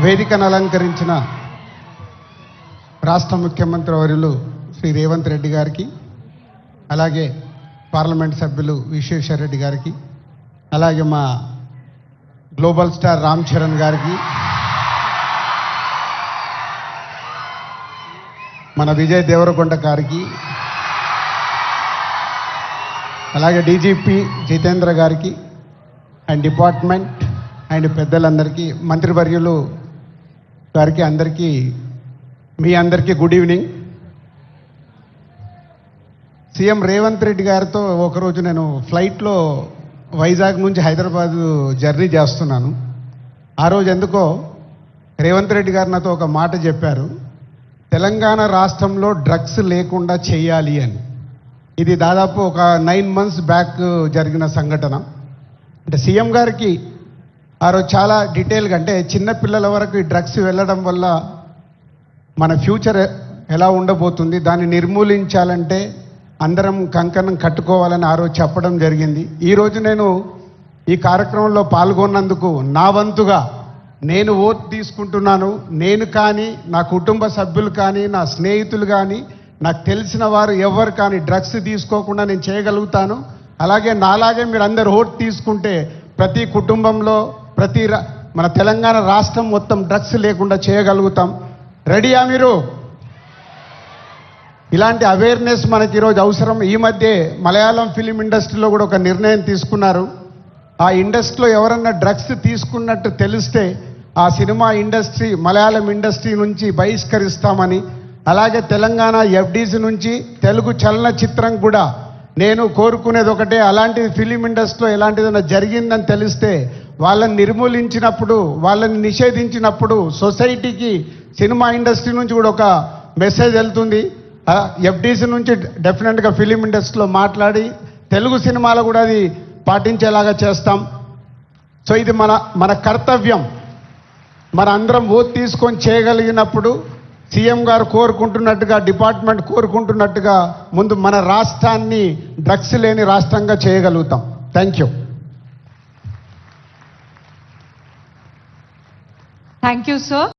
వేదికను అలంకరించిన రాష్ట్ర ముఖ్యమంత్రి వర్యులు శ్రీ రేవంత్ రెడ్డి గారికి, అలాగే పార్లమెంట్ సభ్యులు విశ్వేశ్వర్ రెడ్డి గారికి, అలాగే మా గ్లోబల్ స్టార్ రామ్ చరణ్ గారికి, మన విజయ్ దేవరకొండ గారికి, అలాగే డీజీపీ జితేంద్ర గారికి అండ్ డిపార్ట్మెంట్ అండ్ పెద్దలందరికీ, మంత్రివర్యులు గారికి, అందరికీ మీ అందరికీ good evening. CM Revanth Reddy గారితో ఒకరోజు నేను ఫ్లైట్లో వైజాగ్ నుంచి హైదరాబాద్ జర్నీ చేస్తున్నాను. ఆ రోజు ఎందుకో రేవంత్ రెడ్డి గారు నాతో ఒక మాట చెప్పారు, తెలంగాణ రాష్ట్రంలో డ్రగ్స్ లేకుండా చేయాలి అని. ఇది దాదాపు ఒక 9 months బ్యాక్ జరిగిన సంఘటన. అంటే సీఎం గారికి ఆ రోజు చాలా డీటెయిల్గా, అంటే చిన్నపిల్లల వరకు ఈ డ్రగ్స్ వెళ్ళడం వల్ల మన ఫ్యూచర్ ఎలా ఉండబోతుంది, దాన్ని నిర్మూలించాలంటే అందరం కంకణం కట్టుకోవాలని ఆ రోజు చెప్పడం జరిగింది. ఈరోజు నేను ఈ కార్యక్రమంలో పాల్గొన్నందుకు నా వంతుగా నేను ఓట్ తీసుకుంటున్నాను. నేను కానీ, నా కుటుంబ సభ్యులు కానీ, నా స్నేహితులు కానీ, నాకు తెలిసిన వారు ఎవరు కానీ డ్రగ్స్ తీసుకోకుండా నేను చేయగలుగుతాను. అలాగే నాలాగే మీరు అందరు ఓట్ తీసుకుంటే ప్రతి కుటుంబంలో, మన తెలంగాణ రాష్ట్రం మొత్తం డ్రగ్స్ లేకుండా చేయగలుగుతాం. రెడీయా మీరు? ఇలాంటి అవేర్నెస్ మనకి ఈరోజు అవసరం. ఈ మధ్య మలయాళం ఫిలిం ఇండస్ట్రీలో కూడా ఒక నిర్ణయం తీసుకున్నారు. ఆ ఇండస్ట్రీలో ఎవరన్నా డ్రగ్స్ తీసుకున్నట్టు తెలిస్తే ఆ సినిమా ఇండస్ట్రీ, మలయాళం ఇండస్ట్రీ నుంచి బహిష్కరిస్తామని, అలాగే తెలంగాణ ఎఫ్డీసీ నుంచి తెలుగు చలనచిత్రం కూడా నేను కోరుకునేది ఒకటే, అలాంటి ఫిలిం ఇండస్ట్రీలో ఎలాంటిదైనా జరిగిందని తెలిస్తే వాళ్ళని నిర్మూలించినప్పుడు, వాళ్ళని నిషేధించినప్పుడు సొసైటీకి, సినిమా ఇండస్ట్రీ నుంచి కూడా ఒక మెసేజ్ వెళ్తుంది. ఎఫ్డీసీ నుంచి డెఫినెట్గా ఫిలిం ఇండస్ట్రీలో మాట్లాడి తెలుగు సినిమాలో కూడా అది పాటించేలాగా చేస్తాం. సో ఇది మన కర్తవ్యం. మన అందరం ఓట్ తీసుకొని చేయగలిగినప్పుడు సీఎం గారు కోరుకుంటున్నట్టుగా, డిపార్ట్మెంట్ కోరుకుంటున్నట్టుగా ముందు మన రాష్ట్రాన్ని డ్రగ్స్ లేని రాష్ట్రంగా చేయగలుగుతాం. Thank you. Thank you sir.